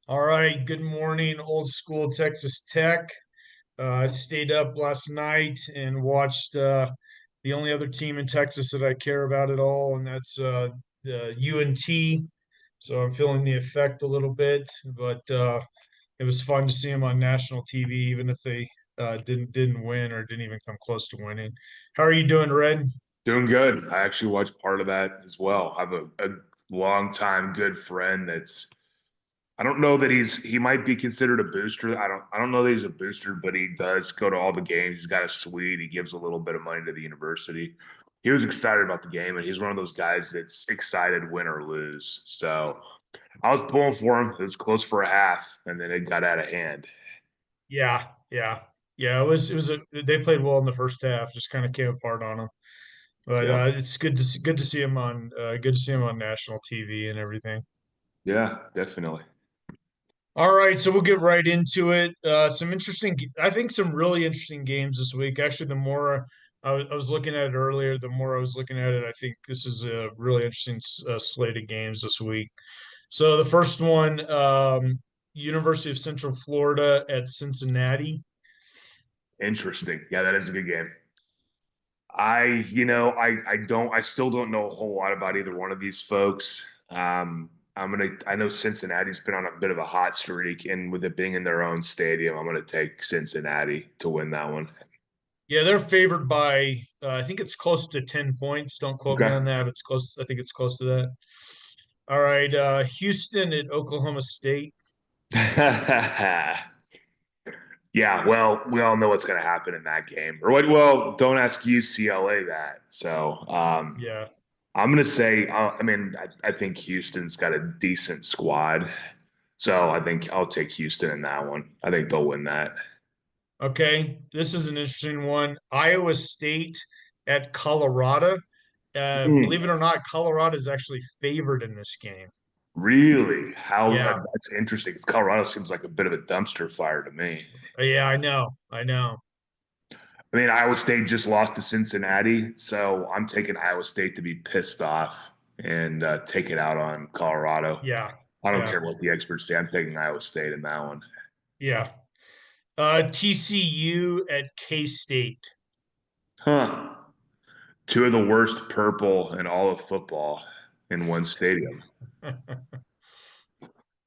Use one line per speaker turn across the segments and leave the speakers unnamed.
All right, good morning, old school Texas Tech. I stayed up last night and watched the only other team in Texas that I care about at all, and that's the UNT. So I'm feeling the effect a little bit, but it was fun to see them on national TV, even if they didn't win or didn't even come close to winning. How are you doing, Red?
Doing good. I actually watched part of that as well. I have a longtime good friend that's I don't know that he might be considered a booster. I don't know that he's a booster, but he does go to all the games. He's got a suite. He gives a little bit of money to the university. He was excited about the game, and he's one of those guys that's excited win or lose. So I was pulling for him. It was close for a half, and then it got out of hand.
Yeah, yeah, yeah. They played well in the first half, just kind of came apart on them. But
Yep.
it's good to see him on good to see him on national TV and everything.
Yeah, definitely.
All right, so we'll get right into it. I think some really interesting games this week. Actually, the more I was looking at it earlier, the more I was looking at it, I think this is a really interesting slate of games this week. So the first one, University of Central Florida at Cincinnati.
Interesting. Yeah, that is a good game. I still don't know a whole lot about either one of these folks. I know Cincinnati's been on a bit of a hot streak, and with it being in their own stadium, I'm gonna take Cincinnati to win that one.
Yeah, they're favored by I think it's close to 10 points. Don't quote me
Okay.
on that, but it's close. I think it's close to that. All right, Houston at Oklahoma State.
Yeah, well, we all know what's going to happen in that game. Or what? Well, don't ask UCLA that. So,
Yeah.
I'm going to say, I think Houston's got a decent squad. So I think I'll take Houston in that one. I think they'll win that.
Okay, this is an interesting one. Iowa State at Colorado. Believe
Hmm.
it or not, Colorado is actually favored in this game.
Really? How
Yeah.
that's interesting. Because Colorado seems like a bit of a dumpster fire to me.
Yeah, I know. I know.
I mean, Iowa State just lost to Cincinnati, so I'm taking Iowa State to be pissed off and take it out on Colorado.
Yeah.
I don't
Yeah.
care what the experts say. I'm taking Iowa State in that one.
Yeah. TCU at K-State.
Huh. Two of the worst purple in all of football in one stadium.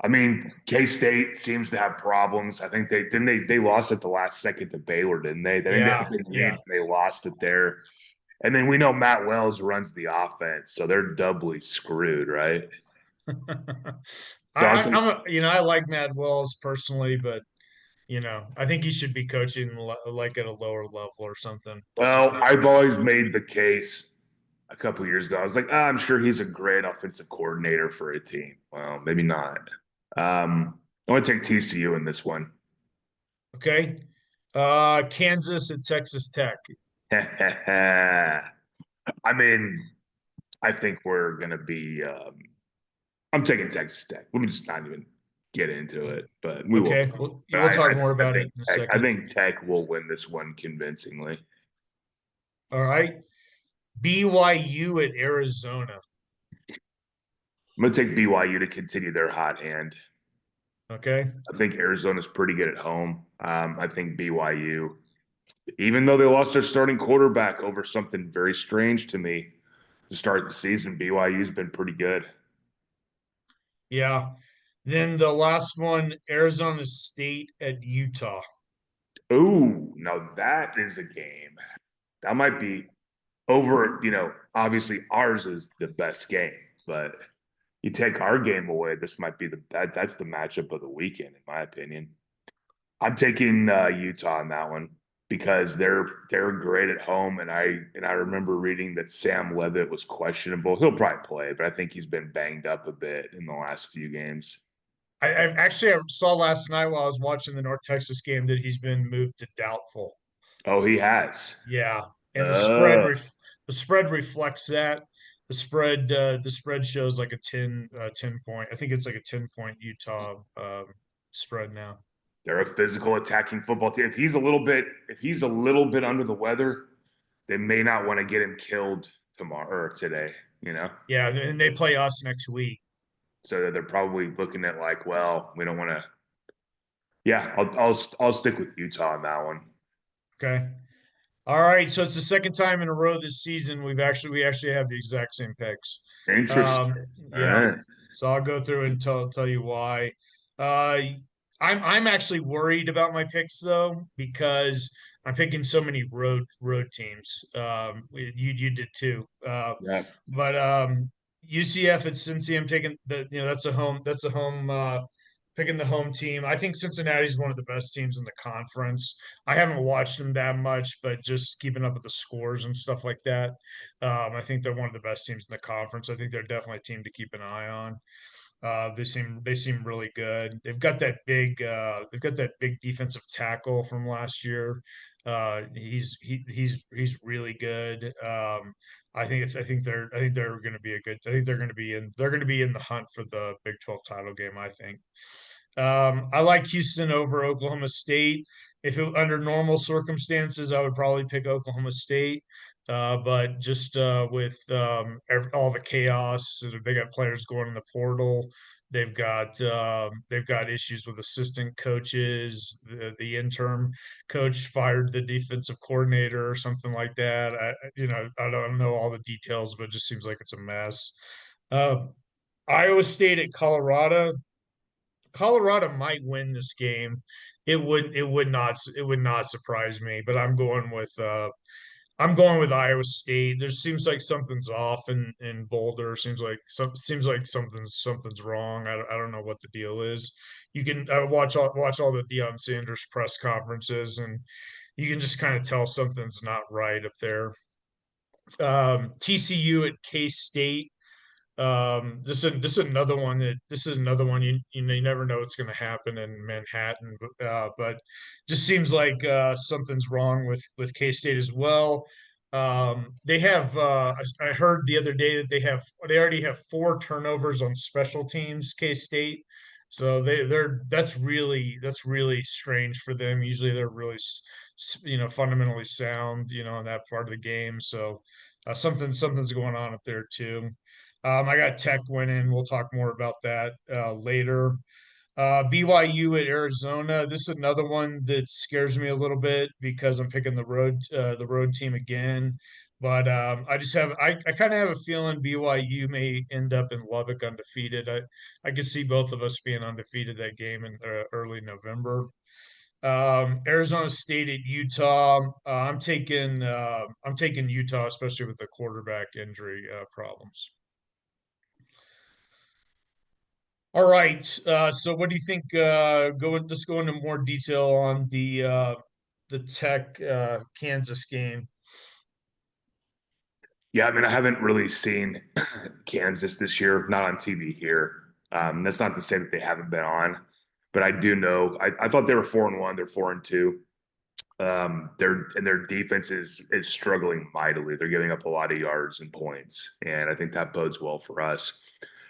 I mean, K State seems to have problems. I think they lost at the last second to Baylor, didn't they? I think they had a
Yeah.
big lead
Yeah.
and they lost it there. And then we know Matt Wells runs the offense, so they're doubly screwed, right? So I'll take.
I like Matt Wells personally, but I think he should be coaching like at a lower level or something. Just
Well, I've always made the case a couple years ago. I was like, I'm sure he's a great offensive coordinator for a team. Well, maybe not. I want to take TCU in this one.
okay. Kansas at Texas Tech.
I mean, I think we're going to be. I'm taking Texas Tech. Let me just not even get into it, but we will.
Okay. Well,
But
we'll talk more
I
about it
think
in a
Tech. I
second.
think Tech will win this one convincingly.
All right. BYU at Arizona.
I'm going to take BYU to continue their hot hand.
Okay.
I think Arizona's pretty good at home. I think BYU, even though they lost their starting quarterback over something very strange to me to start the season, BYU's been pretty good.
Yeah. Then the last one, Arizona State at Utah.
Ooh, now that is a game. That might be over, obviously ours is the best game, but you take our game away, this might be that's the matchup of the weekend, in my opinion. I'm taking Utah on that one because they're great at home, and I remember reading that Sam Levitt was questionable. He'll probably play, but I think he's been banged up a bit in the last few games.
I saw last night while I was watching the North Texas game that he's been moved to doubtful.
Oh, he has.
Yeah. And
Uh,
the spread reflects that. The spread shows like a 10 point. I think it's like a 10 point Utah spread now.
they're a physical attacking football team. If he's a little bit under the weather, they may not want to get him killed tomorrow or today.
Yeah, and they play us next week.
So they're probably looking at like, well, we don't want to. Yeah, I'll stick with Utah on that one.
Okay. All right. So it's the second time in a row this season we actually have the exact same picks.
Interesting. All
Yeah.
right.
So I'll go through and tell you why. Uh, I'm actually worried about my picks though because I'm picking so many road teams. You did too.
Yeah.
But UCF at Cincy, I'm taking that's a home picking the home team. I think Cincinnati's one of the best teams in the conference. I haven't watched them that much, but just keeping up with the scores and stuff like that. I think they're one of the best teams in the conference. I think they're definitely a team to keep an eye on. They seem really good. They've got that big defensive tackle from last year. He's really good. They're going to be in the hunt for the Big 12 title game, I think. I like Houston over Oklahoma State. If it under normal circumstances, I would probably pick Oklahoma State. But just with all the chaos, so they got players going in the portal. They've got issues with assistant coaches. The interim coach fired the defensive coordinator or something like that. I don't know all the details, but it just seems like it's a mess. Uh, Iowa State at Colorado. Colorado might win this game. It would not surprise me, but I'm going with Iowa State. There seems like something's off in Boulder. Seems like something's wrong. I don't know what the deal is. You can watch all the Deion Sanders press conferences, and you can just kind of tell something's not right up there. TCU at K State. This is another one you never know what's going to happen in Manhattan, but just seems like something's wrong with K-State as well. I heard the other day that they already have four turnovers on special teams, K-State. So that's really strange for them. Usually they're really fundamentally sound, in that part of the game. So something's going on up there too. I got Tech winning. We'll talk more about that later. BYU at Arizona. This is another one that scares me a little bit because I'm picking the road team again. But I kind of have a feeling BYU may end up in Lubbock undefeated. I could see both of us being undefeated that game in early November. Arizona State at Utah. I'm taking Utah, especially with the quarterback injury problems. All right. So what do you think? Let's go into more detail on the Tech Kansas game.
Yeah, I mean, I haven't really seen Kansas this year, not on TV here. That's not to say that they haven't been on, but I do know. I thought they were 4-1. They're 4-2. Their defense is struggling mightily. They're giving up a lot of yards and points, and I think that bodes well for us.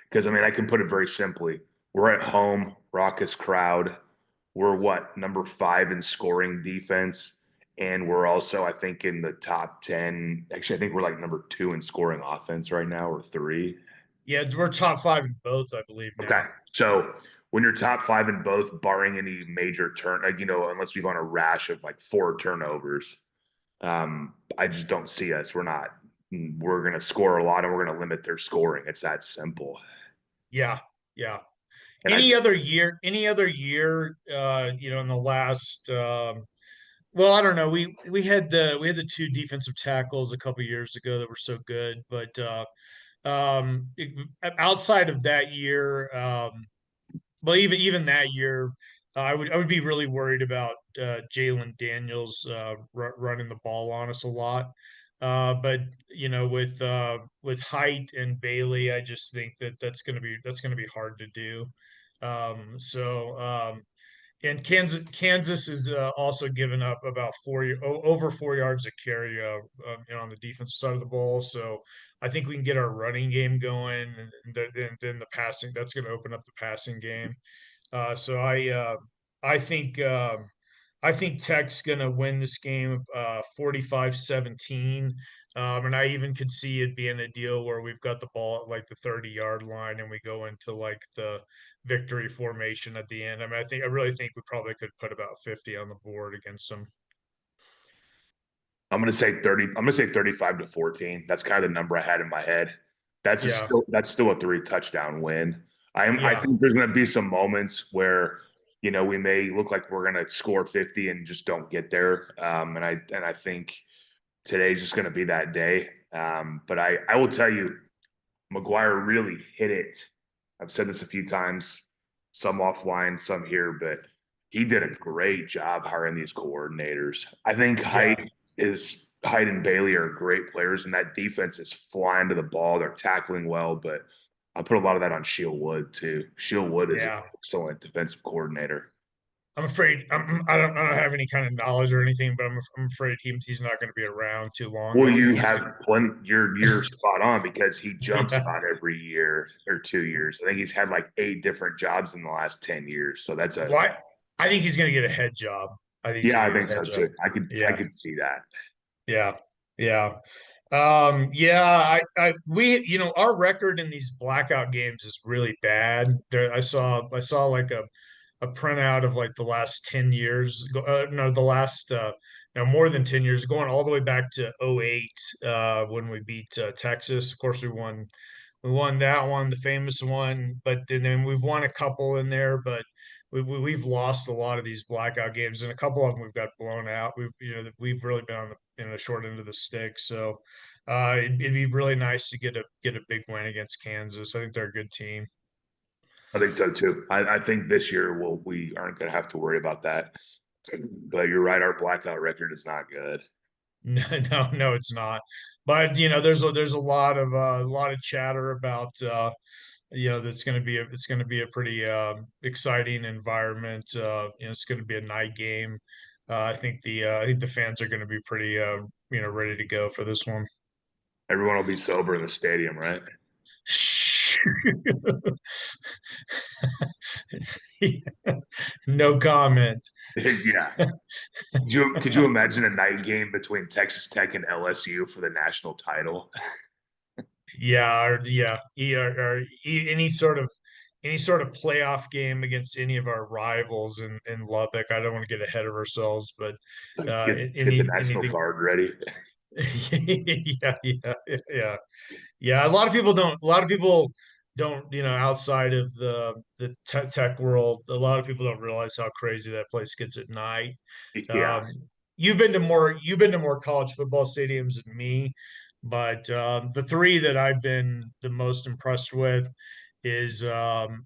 Because I mean, I can put it very simply: we're at home, raucous crowd. We're what, number 5 in scoring defense, and we're also, I think, in the top 10. Actually, I think we're like number 2 in scoring offense right now, or 3.
Yeah, we're top five in both, I believe
Okay.
now.
So when you're top 5 in both, barring any major turn, like, unless we've on a rash of like 4 turnovers, I just don't see us. We're going to score a lot and we're going to limit their scoring. It's that simple.
Yeah, yeah.
And
Any other year, in the last well, I don't know. We had the two defensive tackles a couple years ago that were so good, but outside of that year, well, even that year, I would be really worried about Jalen Daniels running the ball on us a lot. But with Height and Bailey, I just think that's gonna be hard to do. And Kansas is also given up about over 4 yards a carry on the defensive side of the ball. So I think we can get our running game going, and then the passing that's going to open up the passing game. So I think I think Tech's going to win this game 45-17. And I even could see it being a deal where we've got the ball at like the 30-yard line and we go into like the victory formation at the end. I mean, I really think we probably could put about 50 on the board against them.
I'm gonna say 30. I'm gonna say 35-14. That's kind of the number I had in my head.
Yeah.
That's still a 3 touchdown win. I
Yeah.
think there's gonna be some moments where we may look like we're gonna score 50 and just don't get there. And I think today's just gonna be that day. But I will tell you, McGuire really hit it. I've said this a few times, some offline, some here, but he did a great job hiring these coordinators. I think
Yeah.
Hyde and Bailey are great players, and that defense is flying to the ball. They're tackling well, but I put a lot of that on Shield Wood too. Shield Wood is an
Yeah.
excellent defensive coordinator.
I'm afraid I don't have any kind of knowledge or anything, but I'm afraid he's not going to be around too long.
Well,
I think
you
he's
have
going
one. You're spot on because he
to,
jumps
yeah.
about every year or 2 years. I think he's had like 8 different jobs in the last 10 years. So that's a
Why? I think he's going to get a head job. I think he's
yeah.
going
I
to get
think
a head
so
job.
too. I
Yeah.
could see that.
Yeah. Yeah. Yeah, we, our record in these blackout games is really bad. I saw like a printout of like the last 10 years, no, the last, no, more than 10 years, going all the way back to '08, when we beat Texas. Of course, we won that one, the famous one, but then we've won a couple in there, but we've lost a lot of these blackout games, and a couple of them we've got blown out. We've really been on the short end of the stick. So it'd be really nice to get a big win against Kansas. I think they're a good team.
I think so too. I think this year we aren't going to have to worry about that. But you're right. Our blackout record is not good.
No, no, no, it's not. But there's a lot of chatter about that's going to be it's going to be a pretty exciting environment. It's going to be a night game. I think the fans are going to be pretty ready to go for this one.
Everyone will be sober in the stadium, right?
No comment.
Yeah. Could you imagine a night game between Texas Tech and LSU for the national title?
Yeah, any sort of playoff game against any of our rivals in Lubbock. I don't want to get ahead of ourselves, but
It's like get the National
anything.
Guard ready.
Yeah, yeah, yeah, yeah. A lot of people don't, outside of the tech world, a lot of people don't realize how crazy that place gets at night.
Yeah,
Um, you've been to more college football stadiums than me, but the three that I've been the most impressed with is LSU.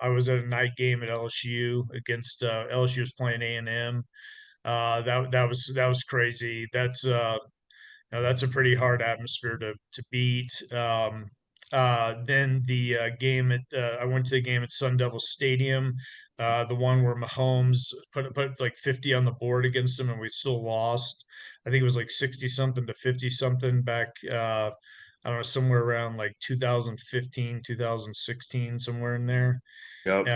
I was at a night game at LSU against LSU was playing A&M. That was crazy. That's a pretty hard atmosphere to beat. Then the game at I went to the game at Sun Devil Stadium, the one where Mahomes put like 50 on the board against him, and we still lost. I think it was like 60 something to 50 something back. I don't know, somewhere around like 2015, 2016, somewhere in there.
yep.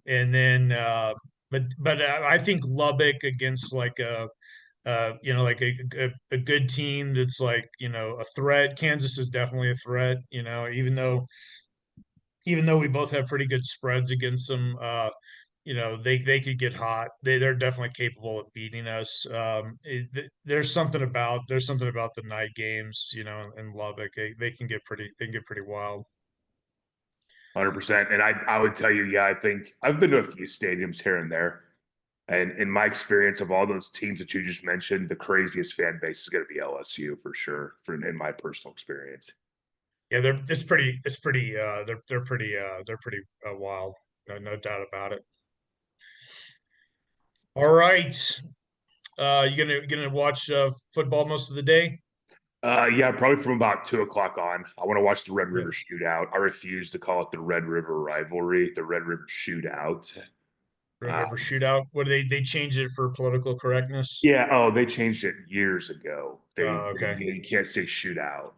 And then, but I think Lubbock against like like a good team that's like, a threat. Kansas is definitely a threat, even though we both have pretty good spreads against them. They could get hot. They're definitely capable of beating us. There's something about the night games, in Lubbock. They can get pretty wild.
100%. And I would tell you, yeah, I think I've been to a few stadiums here and there. And in my experience of all those teams that you just mentioned, the craziest fan base is going to be LSU for sure, in my personal experience.
Yeah, it's pretty they're pretty wild. No doubt about it. All right. You gonna watch football most of the day?
Yeah, probably from about 2 o'clock on. I want to watch the Red
Yeah.
River Shootout. I refuse to call it the Red River rivalry, the Red River Shootout.
Red
Uh,
River Shootout. What do they changed it for political correctness?
yeah, oh, they changed it years ago.
Okay.
You can't say shootout,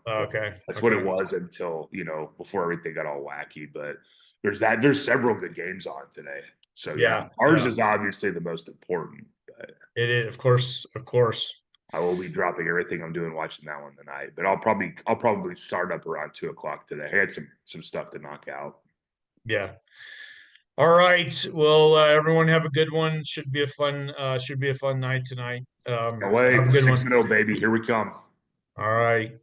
but
Okay.
that's what it
Okay.
was until, before everything got all wacky. But there's several good games on today. So yeah,
Yeah.
ours
Yeah.
is obviously the most important. But
It is, of course. Of course.
I will be dropping everything I'm doing watching that one tonight. But I'll probably start up around 2 o'clock today. I had some stuff to knock out.
Yeah. All right. Well, everyone have a good one. Should be a fun night tonight.
No
Have
way,
a good one.
6-0, baby. Here we come.
All right.